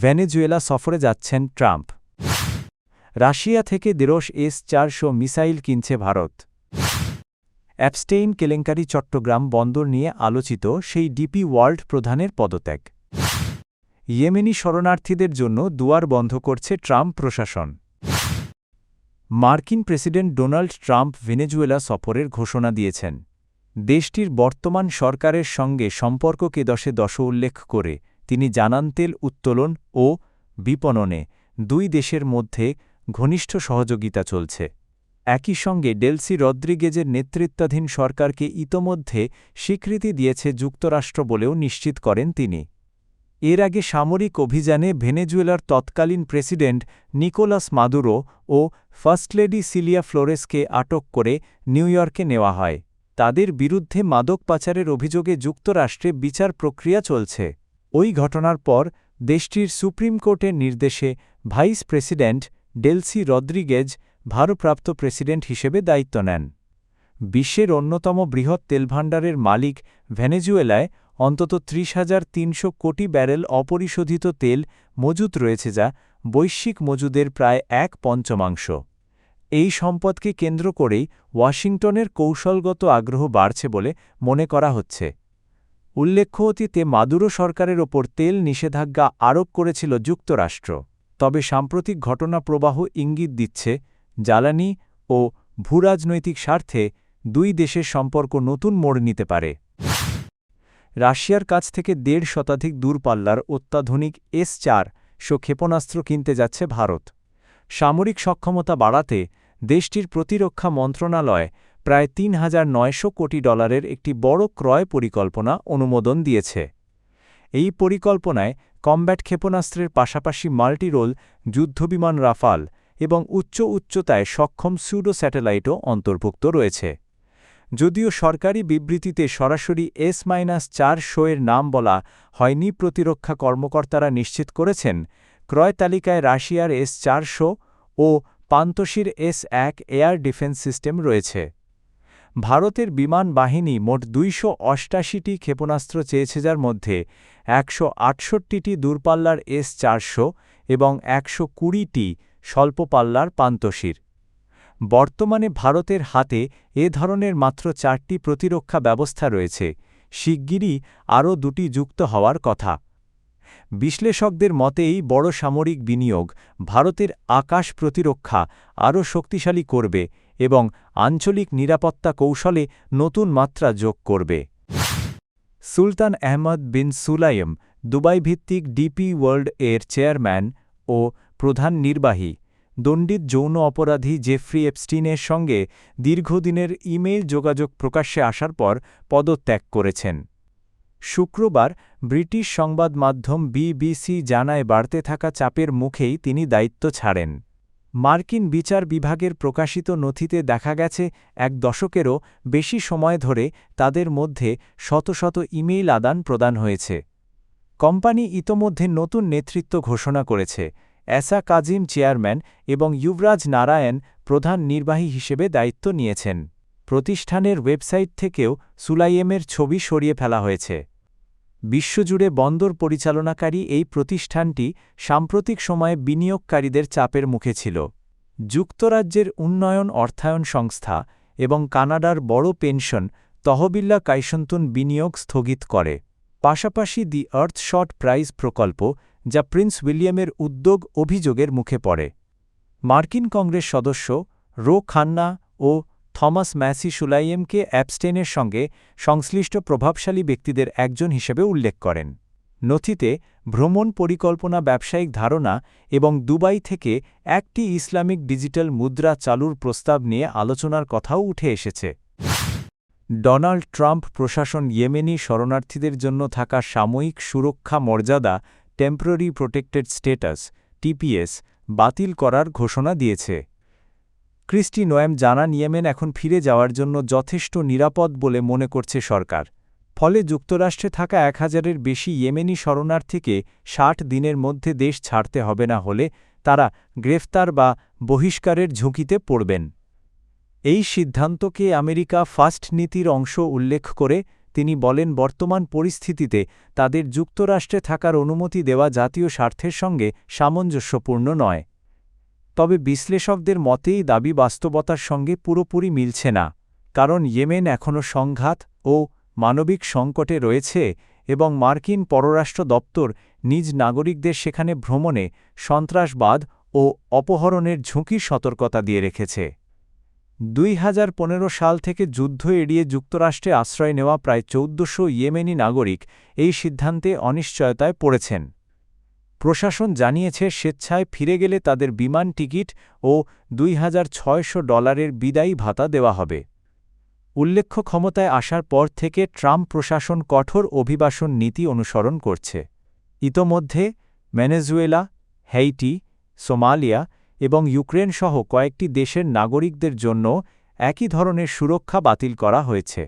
Venezuela সফরে যাচ্ছেন Trump. Russia থেকে দেড়শ S-400 মিসাইল কিনছে ভারত। অ্যাপস্টেইন কেলেঙ্কারি চট্টগ্রাম বন্দর নিয়ে আলোচিত সেই ডিপি ওয়ার্ল্ড প্রধানের পদত্যাগ। ইয়েমেনি শরণার্থীদের জন্য দুয়ার বন্ধ করছে ট্রাম্প প্রশাসন। মার্কিন প্রেসিডেন্ট ডোনাল্ড ট্রাম্প ভেনেজুয়েলা সফরের ঘোষণা দিয়েছেন। দেশটির বর্তমান সরকারের সঙ্গে সম্পর্ককে দশে উল্লেখ করে তিনি জানান তেল উত্তোলন ও বিপণনে দুই দেশের মধ্যে ঘনিষ্ঠ সহযোগিতা চলছে। একই সঙ্গে ডেলসি রদ্রিগেজের নেতৃত্বাধীন সরকারকে ইতোমধ্যে স্বীকৃতি দিয়েছে যুক্তরাষ্ট্র বলেও নিশ্চিত করেন তিনি। এর আগে সামরিক অভিযানে ভেনেজুয়েলার তৎকালীন প্রেসিডেন্ট নিকোলাস মাদুরো ও ফার্স্টলেডি সিলিয়া ফ্লোরেসকে আটক করে নিউ ইয়র্কে নেওয়া হয়। তাদের বিরুদ্ধে মাদক পাচারের অভিযোগে যুক্তরাষ্ট্রে বিচার প্রক্রিয়া চলছে। ওই ঘটনার পর দেশটির সুপ্রিম কোর্টের নির্দেশে ভাইস প্রেসিডেন্ট ডেলসি রদ্রিগেজ ভারপ্রাপ্ত প্রেসিডেন্ট হিসেবে দায়িত্ব নেন। বিশ্বের অন্যতম বৃহৎ তেলভাণ্ডারের মালিক ভেনেজুয়েলায় অন্তত ৩০,৩০০ কোটি ব্যারেল অপরিশোধিত তেল মজুত রয়েছে, যা বৈশ্বিক মজুদের প্রায় ১/৫। এই সম্পদকে কেন্দ্র করেই ওয়াশিংটনের কৌশলগত আগ্রহ বাড়ছে বলে মনে করা হচ্ছে। উল্লেখ্য, অতীতে মাদুরো সরকারের ওপর তেল নিষেধাজ্ঞা আরোপ করেছিল যুক্তরাষ্ট্র। তবে সাম্প্রতিক ঘটনা প্রবাহ ইঙ্গিত দিচ্ছে, জ্বালানি ও ভূরাজনৈতিক স্বার্থে দুই দেশের সম্পর্ক নতুন মোড় নিতে পারে। রাশিয়ার কাছ থেকে ১.৫ শতাধিক দূরপাল্লার অত্যাধুনিক S-400 ক্ষেপণাস্ত্র কিনতে যাচ্ছে ভারত। সামরিক সক্ষমতা বাড়াতে দেশটির প্রতিরক্ষা মন্ত্রণালয় প্রায় $৩,৯০০ কোটি একটি বড় ক্রয় পরিকল্পনা অনুমোদন দিয়েছে। এই পরিকল্পনায় কমব্যাট ক্ষেপণাস্ত্রের পাশাপাশি মাল্টিরোল যুদ্ধবিমান রাফাল এবং উচ্চতায় সক্ষম স্যুডো স্যাটেলাইটও অন্তর্ভুক্ত রয়েছে। যদিও সরকারি বিবৃতিতে সরাসরি S-400 এর নাম বলা হয়নি, প্রতিরক্ষা কর্মকর্তারা নিশ্চিত করেছেন ক্রয় তালিকায় রাশিয়ার S-400 ও পান্তোসির S-1 এয়ার ডিফেন্স সিস্টেম রয়েছে। ভারতের বিমান বাহিনী মোট ২৮৮টি ক্ষেপণাস্ত্র চেয়েছে, যার মধ্যে ১৬৮টি দূরপাল্লার S-400 এবং ১২০টি স্বল্পপাল্লার পান্তোসির। বর্তমানে ভারতের হাতে এ ধরনের মাত্র ৪টি প্রতিরক্ষা ব্যবস্থা রয়েছে, শিগগিরই আরও ২টি যুক্ত হওয়ার কথা। বিশ্লেষকদের মতে এই বড় সামরিক বিনিয়োগ ভারতের আকাশ প্রতিরক্ষা আরও শক্তিশালী করবে এবং আঞ্চলিক নিরাপত্তা কৌশলে নতুন মাত্রা যোগ করবে। সুলতান আহমদ বিন সুলাইম দুবাই-ভিত্তিক ডিপি ওয়ার্ল্ড এর চেয়ারম্যান ও প্রধান নির্বাহী দণ্ডিত যৌন অপরাধী জেফ্রি এপস্টিনের সঙ্গে দীর্ঘদিনের ইমেইল যোগাযোগ প্রকাশ্যে আসার পর পদত্যাগ করেছেন। শুক্রবার ব্রিটিশ সংবাদ মাধ্যম BBC জানায়, বাড়তে থাকা চাপের মুখেই তিনি দায়িত্ব ছাড়েন। মার্কিন বিচার বিভাগের প্রকাশিত নথিতে দেখা গেছে, ১ দশকেরও বেশি সময় ধরে তাদের মধ্যে শত ইমেইল আদান-প্রদান হয়েছে। কোম্পানি ইতোমধ্যে নতুন নেতৃত্ব ঘোষণা করেছে। এসা কাজিম চেয়ারম্যান এবং যুবরাজ নারায়ণ প্রধান নির্বাহী হিসেবে দায়িত্ব নিয়েছেন। প্রতিষ্ঠানের ওয়েবসাইট থেকেও সুলাইমের ছবি সরিয়ে ফেলা হয়েছে। বিশ্বজুড়ে বন্দর পরিচালনাকারী এই প্রতিষ্ঠানটি সাম্প্রতিক সময়ে বিনিয়োগকারীদের চাপের মুখে ছিল। যুক্তরাজ্যের উন্নয়ন অর্থায়ন সংস্থা এবং কানাডার বড় পেনশন তহবিল্লা কাইসন্তুন বিনিয়োগ স্থগিত করে। পাশাপাশি দি আর্থশট প্রাইজ প্রকল্প, যা প্রিন্স উইলিয়ামের উদ্যোগ, অভিযোগের মুখে পড়ে। মার্কিন কংগ্রেস সদস্য রো খান্না ও থমাস ম্যাসি সুলাইমকে অ্যাপস্টেইনের সঙ্গে সংশ্লিষ্ট প্রভাবশালী ব্যক্তিদের একজন হিসেবে উল্লেখ করেন। নথিতে ভ্রমণ পরিকল্পনা, ব্যবসায়িক ধারণা এবং দুবাই থেকে একটি ইসলামিক ডিজিটাল মুদ্রা চালুর প্রস্তাব নিয়ে আলোচনার কথাও উঠে এসেছে। ডোনাল্ড ট্রাম্প প্রশাসন ইয়েমেনি শরণার্থীদের জন্য থাকা সাময়িক সুরক্ষা মর্যাদা টেম্পোরারি প্রোটেক্টেড স্ট্যাটাস TPS বাতিল করার ঘোষণা দিয়েছে। ক্রিস্টি নোয়েম জানান, ইয়েমেন এখন ফিরে যাওয়ার জন্য যথেষ্ট নিরাপদ বলে মনে করছে সরকার। ফলে যুক্তরাষ্ট্রে থাকা ১,০০০-এর বেশি ইয়েমেনি শরণার্থীকে ৬০ দিনের মধ্যে দেশ ছাড়তে হবে, না হলে তারা গ্রেফতার বা বহিষ্কারের ঝুঁকিতে পড়বেন। এই সিদ্ধান্তকে আমেরিকা ফার্স্ট নীতির অংশ উল্লেখ করে তিনি বলেন বর্তমান পরিস্থিতিতে তাদের যুক্তরাষ্ট্রে থাকার অনুমতি দেওয়া জাতীয় স্বার্থের সঙ্গে সামঞ্জস্যপূর্ণ নয়। তবে বিশ্লেষকদের মতে এই দাবি বাস্তবতার সঙ্গে পুরোপুরি মিলছে না, কারণ ইয়েমেন এখনও সংঘাত ও মানবিক সংকটে রয়েছে এবং মার্কিন পররাষ্ট্র দপ্তর নিজ নাগরিকদের সেখানে ভ্রমণে সন্ত্রাসবাদ ও অপহরণের ঝুঁকির সতর্কতা দিয়ে রেখেছে। 2015 সাল থেকে যুদ্ধ এড়িয়ে যুক্তরাষ্ট্রে আশ্রয় নেওয়া প্রায় 1400 ইয়েমেনি নাগরিক এই সিদ্ধান্তে অনিশ্চয়তায় পড়েছেন। প্রশাসন জানিয়েছে স্বেচ্ছায় ফিরে গেলে তাদের বিমান টিকিট ও $2600 বিদায়ী ভাতা দেওয়া হবে। উল্লেখ্য, ক্ষমতায় আসার পর থেকে ট্রাম্প প্রশাসন কঠোর অভিবাসন নীতি অনুসরণ করছে। ইতোমধ্যে ভেনেজুয়েলা, হেইটি, সোমালিয়া এবং ইউক্রেন সহ কয়েকটি দেশের নাগরিকদের জন্য একই ধরনের সুরক্ষা বাতিল করা হয়েছে।